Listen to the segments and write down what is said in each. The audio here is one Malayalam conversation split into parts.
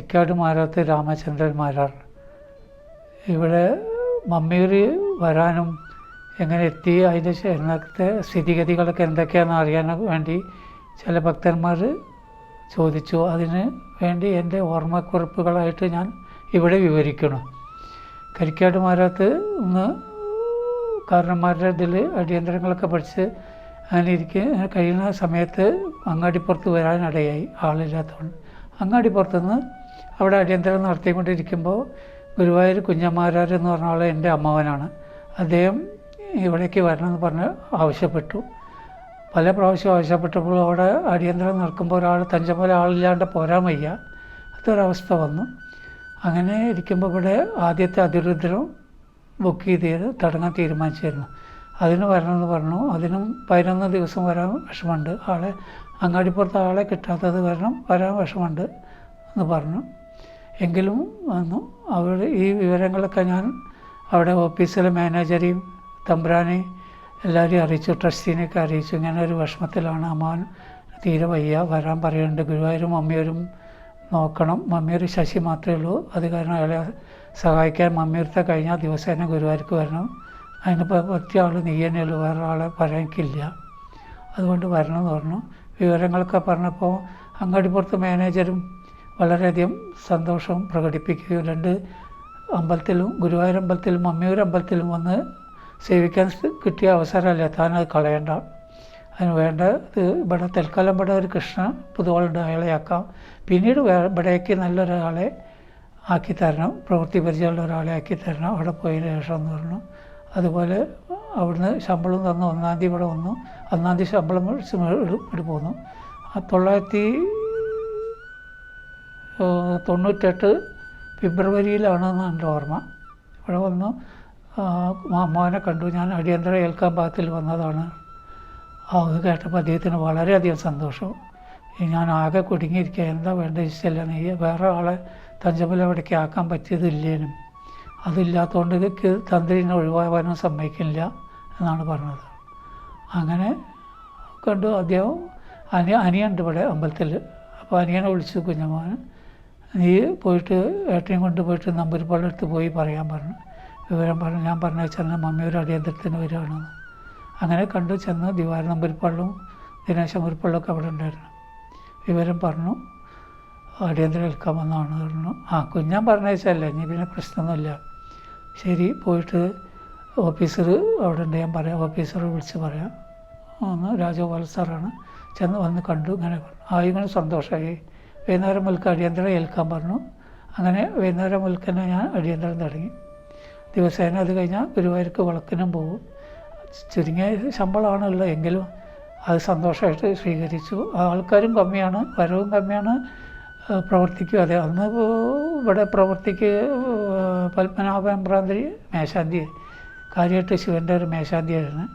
കരിക്കാട് മാരാത്ത് രാമചന്ദ്രൻ മാരാർ. ഇവിടെ മമ്മിയൂർ വരാനും എങ്ങനെ എത്തി, അതിൻ്റെ എന്നത്തെ സ്ഥിതിഗതികളൊക്കെ എന്തൊക്കെയാണെന്ന് അറിയാൻ വേണ്ടി ചില ഭക്തന്മാർ ചോദിച്ചു. അതിന് വേണ്ടി എൻ്റെ ഓർമ്മക്കുറിപ്പുകളായിട്ട് ഞാൻ ഇവിടെ വിവരിക്കണം. കരിക്കാട് മാരാത്ത് ഒന്ന് കാരണന്മാരുടെ ഇതിൽ അടിയന്തരങ്ങളൊക്കെ പഠിച്ച് അങ്ങനെ കഴിയുന്ന സമയത്ത് അങ്ങാടിപ്പുറത്ത് വരാനിടയായി, ആളില്ലാത്തതുകൊണ്ട്. അങ്ങാടിപ്പുറത്തുനിന്ന് അവിടെ അടിയന്തരം നടത്തിക്കൊണ്ടിരിക്കുമ്പോൾ ഗുരുവായൂർ കുഞ്ഞമ്മാരാർ എന്ന് പറഞ്ഞ ആൾ എൻ്റെ അമ്മാവനാണ്. അദ്ദേഹം ഇവിടേക്ക് വരണമെന്ന് പറഞ്ഞ് ആവശ്യപ്പെട്ടു. പല പ്രാവശ്യം ആവശ്യപ്പെട്ടപ്പോൾ അവിടെ അടിയന്തരം നടക്കുമ്പോൾ ഒരാൾ തഞ്ചമല ആളില്ലാണ്ട് പോരാൻ വയ്യ, അതൊരവസ്ഥ വന്നു. അങ്ങനെ ഇരിക്കുമ്പോൾ ഇവിടെ ആദ്യത്തെ അതിരുദ്രം ബുക്ക് ചെയ്ത് തുടങ്ങാൻ തീരുമാനിച്ചിരുന്നു. അതിന് വരണമെന്ന് പറഞ്ഞു. അതിനും 11 ദിവസം വരാൻ വിഷമമുണ്ട്, ആളെ അങ്ങാടിപ്പുറത്ത് ആളെ കിട്ടാത്തത് കാരണം വരാൻ വിഷമമുണ്ട് എന്ന് പറഞ്ഞു. എങ്കിലും വന്നു. അവിടെ ഈ വിവരങ്ങളൊക്കെ ഞാൻ അവിടെ ഓഫീസിലെ മാനേജരെയും തമ്പ്രാനെയും എല്ലാവരെയും അറിയിച്ചു, ട്രസ്റ്റിനെയൊക്കെ അറിയിച്ചു. ഇങ്ങനെ ഒരു വിഷമത്തിലാണ് അമ്മാവൻ, തീരെ വയ്യ, വരാൻ പറയുന്നുണ്ട്. ഗുരുവായൂരും മമ്മിയൂരും നോക്കണം. മമ്മിയൂർ ശശി മാത്രമേ ഉള്ളൂ, അത് കാരണം അയാളെ സഹായിക്കാൻ മമ്മിയൂരത്തെ കഴിഞ്ഞാൽ ദിവസേന ഗുരുവായൂർക്ക് വരണം. അതിന് പറ്റിയ ആൾ നീ തന്നെയുള്ളൂ, വേറെ ആളെ പറയാനില്ല, അതുകൊണ്ട് വരണമെന്ന് പറഞ്ഞു. വിവരങ്ങളൊക്കെ പറഞ്ഞപ്പോൾ അങ്ങാടിപ്പുറത്ത് മാനേജരും വളരെയധികം സന്തോഷം പ്രകടിപ്പിക്കുകയും 2 അമ്പലത്തിലും, ഗുരുവായൂർ അമ്പലത്തിലും മമ്മിയൂർ അമ്പലത്തിലും വന്ന് സേവിക്കാൻ കിട്ടിയ അവസരമല്ല, താനത് കളയണ്ട, അതിന് വേണ്ട ഇവിടെ തൽക്കാലം ഇവിടെ ഒരു കൃഷ്ണ പുതുവാളുണ്ട്, അയാളെ ആക്കാം, പിന്നീട് ഇവിടേക്ക് നല്ലൊരാളെ ആക്കി തരണം, പ്രവൃത്തി പരിചയമുള്ള ഒരാളെ ആക്കി തരണം അവിടെ പോയതിന് ശേഷം എന്ന് പറഞ്ഞു. അതുപോലെ അവിടുന്ന് ശമ്പളം തന്നു. 1-ാം തീയതി ഇവിടെ വന്നു. 1-ാം തീയതി ശമ്പളം ഇവിടെ പോന്നു. 1998 ഫെബ്രുവരിയിലാണെന്ന് എൻ്റെ ഓർമ്മ. ഇവിടെ വന്നു അമ്മാവനെ കണ്ടു. ഞാൻ അടിയന്തര ഏൽക്കാൻ ഭാഗത്തിൽ വന്നതാണ്. അത് കേട്ടപ്പോൾ അദ്ദേഹത്തിന് വളരെയധികം സന്തോഷം. ഞാൻ ആകെ കുടുങ്ങിയിരിക്കുക, എന്താ വേണ്ട ഇഷ്ടമല്ല, നീ വേറെ ആളെ തഞ്ചമല അവിടേക്ക് ആക്കാൻ പറ്റിയതില്ലേനും, അതില്ലാത്തതുകൊണ്ട് തന്ത്രിനെ ഒഴിവാകാനും സമ്മതിക്കില്ല എന്നാണ് പറഞ്ഞത്. അങ്ങനെ കണ്ടു. അദ്ദേഹം അനിയുണ്ട് ഇവിടെ അമ്പലത്തിൽ. അപ്പോൾ അനിയനെ വിളിച്ചു, കുഞ്ഞമ്മാവൻ നീ പോയിട്ട് ഏട്ടനെയും കൊണ്ട് പോയിട്ട് നമ്പൂരിപ്പള്ളിയുടെ അടുത്ത് പോയി പറയാൻ പറഞ്ഞു. വിവരം പറഞ്ഞു. ഞാൻ പറഞ്ഞ ചെന്ന് മമ്മിയൂർ അടിയന്തരത്തിന് വരികയാണെന്ന്. അങ്ങനെ കണ്ടു ചെന്ന് ദിവാര നമ്പൂരിപ്പള്ളും ദിനേശ നമ്പൂരിപ്പള്ളൊക്കെ അവിടെ ഉണ്ടായിരുന്നു. വിവരം പറഞ്ഞു, അടിയന്തരം ഏൽക്കാൻ വന്നതാണ് പറഞ്ഞു. കുഞ്ഞാൻ പറഞ്ഞയച്ചല്ലേ, ഇനി പിന്നെ പ്രശ്നമൊന്നുമില്ല, ശരി പോയിട്ട് ഓഫീസർ അവിടെ ഉണ്ട്, ഞാൻ പറയാം, ഓഫീസറെ വിളിച്ച് പറയാം ഒന്ന്, രാജഗോപാൽ സാറാണ്. ചെന്ന് വന്ന് കണ്ടു. ഇങ്ങനെ ഇങ്ങനെ സന്തോഷമായി. വൈകുന്നേരം മുൽക്ക് അടിയന്തരം ഏൽക്കാൻ പറഞ്ഞു. അങ്ങനെ വൈകുന്നേരം മുൽക്കന്നെ ഞാൻ അടിയന്തരം തുടങ്ങി. ദിവസേന അത് കഴിഞ്ഞാൽ ഗുരുവായൂർക്ക് വിളക്കിനും പോകും. ചുരുങ്ങിയ ശമ്പളമാണുള്ളത്, എങ്കിലും അത് സന്തോഷമായിട്ട് സ്വീകരിച്ചു. ആൾക്കാരും കമ്മിയാണ്, വരവും കമ്മിയാണ്, പ്രവർത്തിക്കും അതെ. അന്ന് ഇവിടെ പ്രവർത്തിക്ക് പത്മനാഭൻ ഭ്രാന്തി മേശാന്തി, കാര്യമായിട്ട് ശിവൻ്റെ ഒരു മേശാന്തിയായിരുന്നു.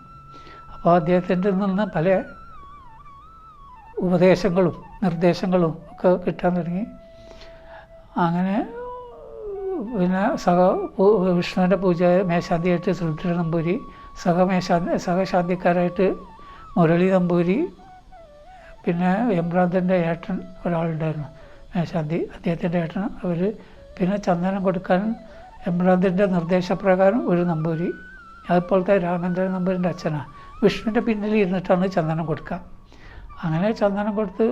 അപ്പോൾ അദ്ദേഹത്തിൻ്റെ നിന്ന് പല ഉപദേശങ്ങളും നിർദ്ദേശങ്ങളും ഒക്കെ കിട്ടാൻ തുടങ്ങി. അങ്ങനെ പിന്നെ വിഷ്ണുവിൻ്റെ പൂജ മേശാന്തിയായിട്ട് ശ്രീധര നമ്പൂരി, സഹശാന്തിക്കാരായിട്ട് മുരളി നമ്പൂരി, പിന്നെ എംബ്രാന്തൻ്റെ ഏട്ടൻ ഒരാളുണ്ടായിരുന്നു മേശാന്തി, അദ്ദേഹത്തിൻ്റെ ഏട്ടൻ. അവർ പിന്നെ ചന്ദനം കൊടുക്കാൻ എംബ്രാന്തിൻ്റെ നിർദ്ദേശപ്രകാരം ഒരു നമ്പൂരി, അതുപോലത്തെ രാമേന്ദ്രൻ നമ്പൂരിൻ്റെ അച്ഛനാണ്. വിഷ്ണുവിൻ്റെ പിന്നിൽ ഇരുന്നിട്ടാണ് ചന്ദനം കൊടുക്കുക. അങ്ങനെ ചന്ദനം കൊടുത്ത്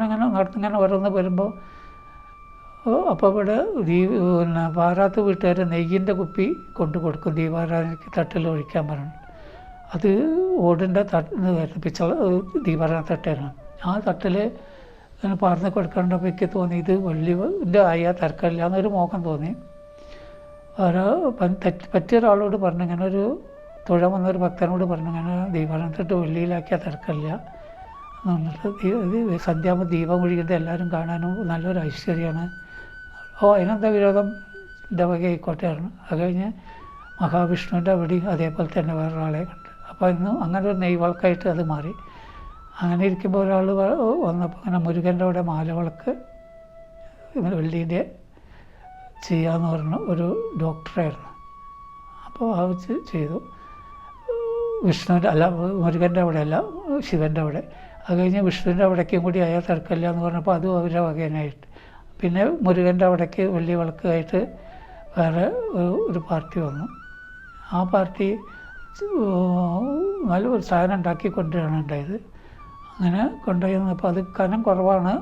അങ്ങനെ നടത്തിങ്ങനെ ഓരോന്ന് വരുമ്പോൾ അപ്പോൾ ഇവിടെ പിന്നെ പാറാത്ത് വീട്ടുകാർ നെയ്യിൻ്റെ കുപ്പി കൊണ്ട് കൊടുക്കും ദീപാരാധനയ്ക്ക് തട്ടിൽ ഒഴിക്കാൻ പറഞ്ഞു. അത് ഓടിൻ്റെ തട്ട് പിച്ചള ദീപാരാധന തട്ടായിരുന്നു. ആ തട്ടിൽ ഇങ്ങനെ പാർന്ന് കൊടുക്കേണ്ടപ്പോൾ എനിക്ക് തോന്നി ഇത് വലിയ ആയ തർക്കമില്ല എന്നൊരു മോഹം തോന്നി. ഓരോ പറ്റിയ ഒരാളോട് പറഞ്ഞു, ഇങ്ങനെ ഒരു തുഴ വന്നൊരു ഭക്തനോട് പറഞ്ഞു, ഇങ്ങനെ ദീപാരാധന തട്ട് വെള്ളിയിലാക്കിയാൽ തർക്കമില്ല എന്നിട്ട് ഇത് സന്ധ്യാകുമ്പോൾ ദീപം ഒഴിക്കുന്നത് എല്ലാവരും കാണാനും നല്ലൊരു ഐശ്വര്യമാണ്. അതിനെന്താ വിരോധം, എൻ്റെ വകയായിക്കോട്ടെ ആയിരുന്നു. അത് കഴിഞ്ഞ് മഹാവിഷ്ണുവിൻ്റെ അവിടെ അതേപോലെ തന്നെ വേറൊരാളെ കണ്ട്. അപ്പോൾ ഇന്ന് അങ്ങനെ ഒരു നെയ്വിളക്കായിട്ട് അത് മാറി. അങ്ങനെ ഇരിക്കുമ്പോൾ ഒരാൾ വന്നപ്പോൾ അങ്ങനെ മുരുകൻ്റെ അവിടെ മാലവിളക്ക് വെള്ളീൻ്റെ ചെയ്യാമെന്ന് പറഞ്ഞു, ഒരു ഡോക്ടറായിരുന്നു. അപ്പോൾ ആ വെച്ച് ചെയ്തു. വിഷ്ണുവിൻ്റെ അല്ല, മുരുകൻ്റെ അവിടെ അല്ല, ശിവൻ്റെ അവിടെ. അത് കഴിഞ്ഞ് വിഷ്ണുവിൻ്റെ അവിടേക്കും കൂടി അയാൾ തിരക്കില്ല എന്ന് പറഞ്ഞപ്പോൾ അതും അവരുടെ വകേനായിട്ട് പിന്നെ മുരുകൻ്റെ അവിടേക്ക് വെള്ളി വിളക്കായിട്ട് വേറെ ഒരു പാർട്ടി വന്നു. ആ പാർട്ടി നല്ലൊരു സാധനം ഉണ്ടാക്കി കൊണ്ടുവരികയാണ് ഉണ്ടായത്. അങ്ങനെ കൊണ്ടുപോയി വന്നപ്പോൾ അത് കനം കുറവാണ്,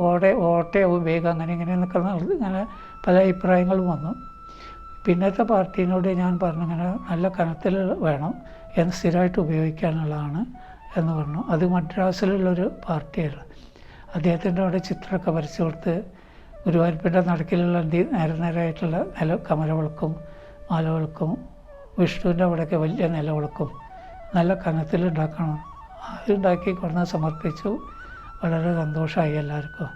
ഓട്ടയാവും വേഗം, അങ്ങനെ ഇങ്ങനെ നിൽക്കുന്ന ഇങ്ങനെ പല അഭിപ്രായങ്ങളും വന്നു. പിന്നത്തെ പാർട്ടീനോട് ഞാൻ പറഞ്ഞു ഇങ്ങനെ നല്ല കനത്തിൽ വേണം എന്ന് സ്ഥിരമായിട്ട് ഉപയോഗിക്കാനുള്ളതാണ് എന്ന് പറഞ്ഞു. അത് മദ്രാസിലുള്ളൊരു പാർട്ടിയായിരുന്നു. അദ്ദേഹത്തിൻ്റെ അവിടെ ചിത്രമൊക്കെ വരച്ചു കൊടുത്ത് ഗുരുവായൂരപ്പൻ്റെ നടക്കിലുള്ള നേരായിട്ടുള്ള കമലവിളക്കും മാലവിളക്കും വിഷ്ണുവിൻ്റെ അവിടെയൊക്കെ വലിയ നിലവിളക്കും നല്ല കനത്തിലുണ്ടാക്കണം. അതുണ്ടാക്കി കൊണ്ടുവന്ന് സമർപ്പിച്ചു. വളരെ സന്തോഷമായി എല്ലാവർക്കും.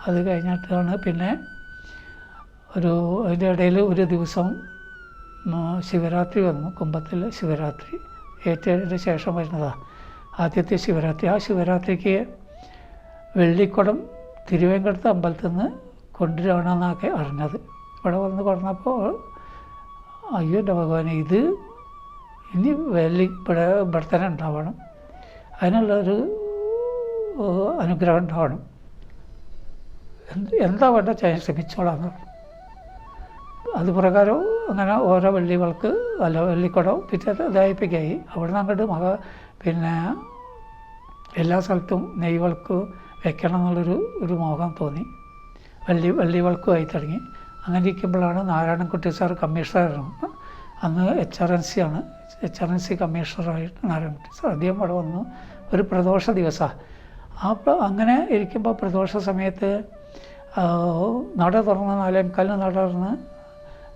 അത് കഴിഞ്ഞിട്ടാണ് പിന്നെ അതിൻ്റെ ഇടയിൽ ഒരു ദിവസം ശിവരാത്രി വന്നു. കുംഭത്തിൽ ശിവരാത്രി ഏറ്റതിന് ശേഷം വരുന്നതാണ് ആദ്യത്തെ ശിവരാത്രി. ആ ശിവരാത്രിക്ക് വെള്ളിക്കുടം തിരുവേങ്കടത്ത് അമ്പലത്തിൽ നിന്ന് കൊണ്ടുവരണമെന്നൊക്കെ അറിഞ്ഞത്. ഇവിടെ വന്ന് കൊണ്ടുവന്നപ്പോൾ അയ്യോ എൻ്റെ ഭഗവാനെ, ഇത് ഇനി ഇവിടെ തന്നെ ഉണ്ടാവണം, അതിനുള്ളൊരു അനുഗ്രഹം ഉണ്ടാവണം, എന്താ വേണ്ട ചെയ്യാൻ ശ്രമിച്ചോളാന്ന് പറഞ്ഞു. അത് പ്രകാരം അങ്ങനെ ഓരോ വെള്ളിക്കുടം പിറ്റേ ദായിപ്പിക്കായി. അവിടെ നിന്ന് അങ്ങോട്ട് പിന്നെ എല്ലാ സ്ഥലത്തും നെയ്വിളക്ക് വെക്കണം എന്നുള്ളൊരു മോഹം തോന്നി. വെള്ളിവിളക്കുമായി തുടങ്ങി. അങ്ങനെ ഇരിക്കുമ്പോഴാണ് നാരായണൻകുട്ടി സാർ കമ്മീഷണറായിരുന്നു. അന്ന് HRNC കമ്മീഷണറായിട്ട് നാരായണൻകുട്ടി സാർ. അദ്ദേഹം അവിടെ വന്നു. ഒരു പ്രദോഷ ദിവസമാണ്. അങ്ങനെ ഇരിക്കുമ്പോൾ പ്രദോഷ സമയത്ത് നട തുറന്ന് 4:45 നട തുറന്ന്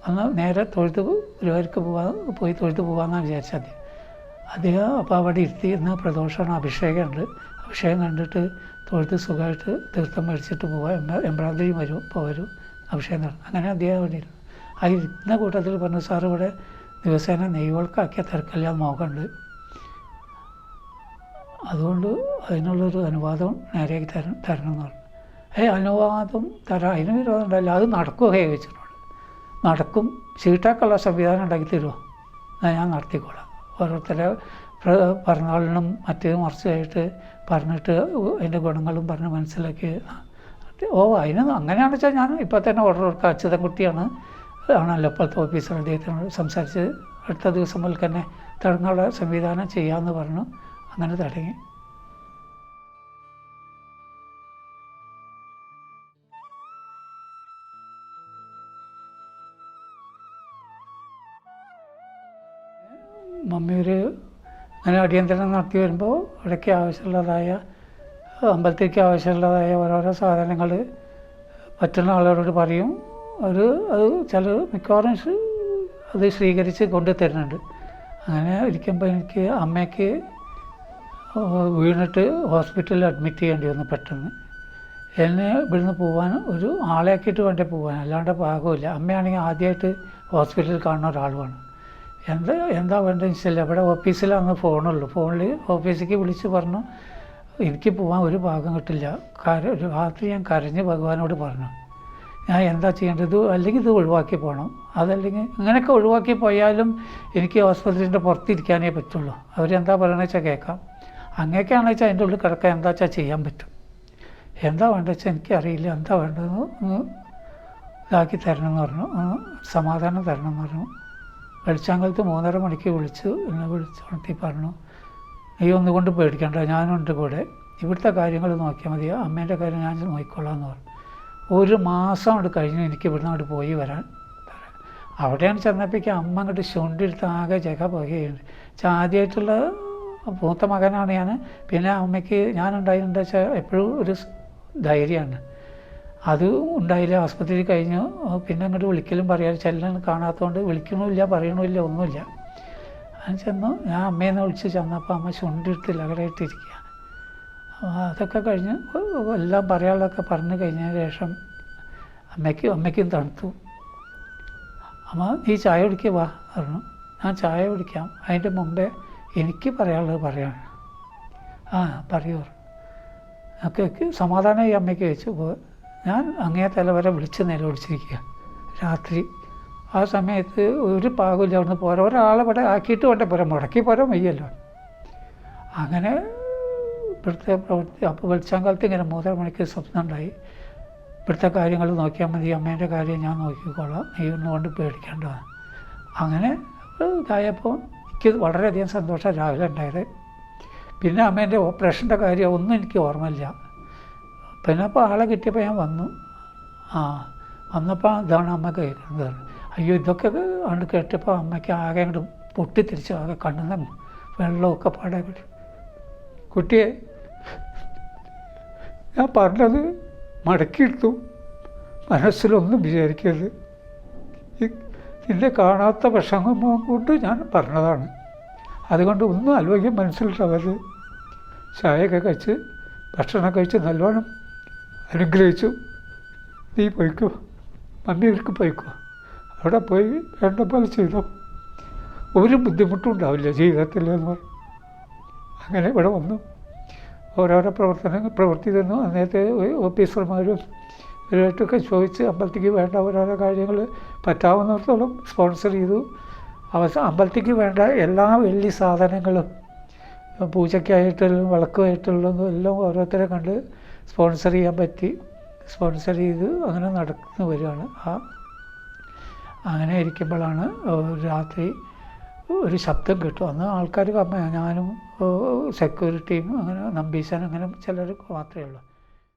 അന്ന് നേരെ ഗുരുവായൂർക്ക് പോയി തൊഴുത്ത് പോകാമെന്നാണ് വിചാരിച്ചത് അദ്ദേഹം. അപ്പോൾ അവിടെ ഇരുത്തി ഇന്ന് പ്രദോഷമാണ്, അഭിഷേകമുണ്ട്, അഭിഷേകം കണ്ടിട്ട് തൊഴുത്ത് സുഖമായിട്ട് തീർത്ഥം മേടിച്ചിട്ട് പോകാം, എംബ്രാന്തിരി വരും അഭിഷേകം നടന്നു. അങ്ങനെ അദ്ദേഹം അവിടെ ഇരുന്നു. ആ ഇരുന്ന കൂട്ടത്തിൽ പറഞ്ഞു, സാർ ഇവിടെ ദിവസേന നെയ്വിളക്കാക്കിയ തിരക്കില്ല മോഹമുണ്ട്, അതുകൊണ്ട് അതിനുള്ളൊരു അനുവാദം നേരെയാക്കി തരണം എന്ന് പറഞ്ഞു. അനുവാദം തരാം, അതിന് വിരോധം ഉണ്ടല്ല, അത് നടക്കുകയെ ചോദിച്ചിട്ടുണ്ട്. നടക്കും, ചീട്ടാക്കുള്ള സംവിധാനം ഉണ്ടാക്കി തരുമോ? എന്നാൽ ഞാൻ നടത്തിക്കോളാം. ഓരോരുത്തരെ പിറന്നാളിനും മറിച്ചായിട്ട് പറഞ്ഞിട്ട് അതിൻ്റെ ഗുണങ്ങളും പറഞ്ഞ് മനസ്സിലാക്കി. അങ്ങനെയാണെന്ന് വെച്ചാൽ ഞാൻ ഇപ്പോൾ തന്നെ ഓർഡർ കൊടുക്കുക. അച്യുതൻകുട്ടിയാണ് ആണല്ലോ ഇപ്പോഴത്തെ ഓഫീസർ. അദ്ദേഹത്തിനോട് സംസാരിച്ച് അടുത്ത ദിവസം മുതൽ തന്നെ തുടങ്ങാനുള്ള സംവിധാനം ചെയ്യാമെന്ന് പറഞ്ഞു. അങ്ങനെ തുടങ്ങി. മമ്മി അങ്ങനെ അടിയന്തരം നടത്തി വരുമ്പോൾ ഇടയ്ക്ക് ആവശ്യമുള്ളതായ അമ്പലത്തേക്ക് ആവശ്യമുള്ളതായ ഓരോരോ സാധനങ്ങൾ പറ്റുന്ന ആളുകളോട് പറയും. അത് മിക്കവാറും അത് സ്വീകരിച്ച് കൊണ്ടു തരുന്നുണ്ട്. അങ്ങനെ ഇരിക്കുമ്പോൾ എനിക്ക് അമ്മയ്ക്ക് വീണിട്ട് ഹോസ്പിറ്റലിൽ അഡ്മിറ്റ് ചെയ്യേണ്ടി വന്നു പെട്ടെന്ന്. എന്നെ ഇവിടുന്ന് പോകാൻ ഒരു ആളെയാക്കിയിട്ട് വേണ്ടേ പോകാൻ, അല്ലാണ്ട് പാകമില്ല. അമ്മയാണെങ്കിൽ ആദ്യമായിട്ട് ഹോസ്പിറ്റലിൽ കാണുന്ന ഒരാളുമാണ്. എന്താ വേണ്ടതെന്ന് വെച്ചാൽ ഇവിടെ ഓഫീസിലാണ് ഫോണുള്ളൂ. ഫോണിൽ ഓഫീസിലേക്ക് വിളിച്ച് പറഞ്ഞു എനിക്ക് പോകാൻ ഒരു ഭാഗം കിട്ടില്ല. രാത്രി ഞാൻ കരഞ്ഞ് ഭഗവാനോട് പറഞ്ഞു ഞാൻ എന്താ ചെയ്യേണ്ടത്, അല്ലെങ്കിൽ ഇത് ഒഴിവാക്കി പോകണം, അതല്ലെങ്കിൽ ഇങ്ങനെയൊക്കെ ഒഴിവാക്കി പോയാലും എനിക്ക് ആസ്പത്രിൻ്റെ പുറത്തിരിക്കാനേ പറ്റുള്ളൂ. അവരെന്താ പറയണമെന്ന് വെച്ചാൽ കേൾക്കാം. അങ്ങനെയൊക്കെയാണെന്ന് വെച്ചാൽ അതിൻ്റെ ഉള്ളിൽ കിടക്കാൻ എന്താ വെച്ചാൽ ചെയ്യാൻ പറ്റും. എന്താ വേണ്ടത് വെച്ചാൽ എനിക്കറിയില്ല, എന്താ വേണ്ടതെന്ന് ഒന്ന് ഇതാക്കി തരണമെന്ന് പറഞ്ഞു, സമാധാനം തരണമെന്ന് പറഞ്ഞു. വെളിച്ചാങ്കാലത്ത് 3:30 മണിക്ക് എന്നെ വിളിച്ചുണർത്തി പറഞ്ഞു നീ ഒന്നുകൊണ്ട് പേടിക്കണ്ട, ഞാനുണ്ട് കൂടെ, ഇവിടുത്തെ കാര്യങ്ങൾ നോക്കിയാൽ മതി, അമ്മേൻ്റെ കാര്യം ഞാൻ നോക്കിക്കൊള്ളാം എന്ന് പറഞ്ഞു. 1 മാസം അങ്ങോട്ട് കഴിഞ്ഞു എനിക്ക് ഇവിടുന്ന് അങ്ങോട്ട് പോയി വരാൻ. അവിടെയാണ് ചെന്നപ്പോഴേക്കും അമ്മ അങ്ങോട്ട് ചുണ്ടെടുത്ത് ആകെ പുകയുണ്ട്. ആദ്യമായിട്ടുള്ള മൂത്ത മകനാണ് ഞാൻ. പിന്നെ അമ്മയ്ക്ക് ഞാനുണ്ടായിരുന്നത് വെച്ചാൽ എപ്പോഴും ഒരു ധൈര്യമാണ്, അത് ഉണ്ടായില്ല. ആസ്പത്രി കഴിഞ്ഞു. പിന്നെ അങ്ങോട്ട് വിളിക്കലും പറയാൻ ചെല്ലാൻ കാണാത്തതുകൊണ്ട് വിളിക്കണമില്ല പറയണമില്ല ഒന്നുമില്ല. ഞാൻ ചെന്നു, ഞാൻ അമ്മേനെ വിളിച്ച് ചെന്നപ്പോൾ അമ്മ ചുണ്ടെടുത്ത് ലഹരായിട്ടിരിക്കുക. അതൊക്കെ കഴിഞ്ഞ് എല്ലാം പറയാനുള്ളതൊക്കെ പറഞ്ഞു കഴിഞ്ഞതിന് ശേഷം അമ്മയ്ക്കും തണുത്തു. അമ്മ നീ ചായ കുടിക്കുക വാ പറഞ്ഞു. ഞാൻ ചായ കുടിക്കാം, അതിൻ്റെ മുമ്പേ എനിക്ക് പറയാനുള്ളത് പറയാണ്. പറയൂ ഒക്കെ സമാധാനമായി അമ്മയ്ക്ക് വെച്ചു. ഞാൻ അങ്ങേ തലവരെ വിളിച്ച് നിലവിളിച്ചിരിക്കുക രാത്രി. ആ സമയത്ത് ഒരു പാകില്ല അവിടുന്ന് പോരാ, ഒരാളെ ഇവിടെ ആക്കിയിട്ട് വേണ്ട പോരാ, മുടക്കി പോരാൻ വയ്യല്ലോ. അങ്ങനെ ഇവിടുത്തെ പ്രവൃത്തി. അപ്പോൾ വെളിച്ചാങ്കാലത്ത് ഇങ്ങനെ 3:30 മണിക്ക് സ്വപ്നം ഉണ്ടായി. ഇവിടുത്തെ കാര്യങ്ങൾ നോക്കിയാൽ മതി, അമ്മേൻ്റെ കാര്യം ഞാൻ നോക്കിക്കോളാം, നീ ഒന്നുകൊണ്ട് പേടിക്കേണ്ട. അങ്ങനെ ഇതായപ്പോൾ എനിക്ക് വളരെയധികം സന്തോഷം രാവിലെ ഉണ്ടായത്. പിന്നെ അമ്മേൻ്റെ ഓപ്പറേഷൻ്റെ കാര്യം ഒന്നും എനിക്ക് ഓർമ്മയില്ല. പിന്നെ അപ്പോൾ ആളെ കിട്ടിയപ്പോൾ ഞാൻ വന്നു. വന്നപ്പോൾ ഇതാണ് അമ്മ കേൾക്കുന്നത്. അയ്യോ, ഇതൊക്കെ കണ്ട് കേട്ടപ്പോൾ അമ്മയ്ക്ക് ആകെ അങ്ങോട്ട് പൊട്ടിത്തിരിച്ച് ആകെ കണ്ണുന്ന വെള്ളമൊക്കെ പാടെ കിട്ടി. കുട്ടിയെ ഞാൻ പറഞ്ഞത് മടക്കിയിട്ടു, മനസ്സിലൊന്നും വിചാരിക്കരുത്. നിന്നെ കാണാത്ത വിഷമം കൊണ്ട് ഞാൻ പറഞ്ഞതാണ്, അതുകൊണ്ട് ഒന്നും ആലോചിക്കാൻ മനസ്സിലുണ്ടാവരുത്. ചായയൊക്കെ കഴിച്ച് ഭക്ഷണം കഴിച്ച് നല്ലോണം അനുഗ്രഹിച്ചു. നീ പോയിക്കോ, മമ്മിയവർക്ക് പോയിക്കോ, അവിടെ പോയി വേണ്ട പോലെ ചെയ്തോ, ഒരു ബുദ്ധിമുട്ടും ഉണ്ടാവില്ല ജീവിതത്തിൽ എന്ന് പറഞ്ഞു. അങ്ങനെ ഇവിടെ വന്നു ഓരോരോ പ്രവൃത്തി തന്നു. അന്നേരത്തെ ഓഫീസർമാരും ഇവരുമായിട്ടൊക്കെ ചോദിച്ച് അമ്പലത്തേക്ക് വേണ്ട ഓരോരോ കാര്യങ്ങൾ പറ്റാവുന്നിടത്തോളം സ്പോൺസർ ചെയ്തു. അമ്പലത്തേക്ക് വേണ്ട എല്ലാ വെള്ളി സാധനങ്ങളും പൂജയ്ക്കായിട്ടുള്ള വിളക്കുമായിട്ടുള്ളതും എല്ലാം ഓരോരുത്തരെ കണ്ട് സ്പോൺസർ ചെയ്യാൻ പറ്റി. സ്പോൺസർ ചെയ്ത് അങ്ങനെ നടന്നു വരികയാണ്. അങ്ങനെ ഇരിക്കുമ്പോഴാണ് രാത്രി ഒരു ശബ്ദം കിട്ടും. അന്ന് ആൾക്കാർ കമ്മിയാണ്, ഞാനും സെക്യൂരിറ്റിയും അങ്ങനെ നമ്പീശൻ അങ്ങനെ ചിലർ മാത്രമേ ഉള്ളൂ.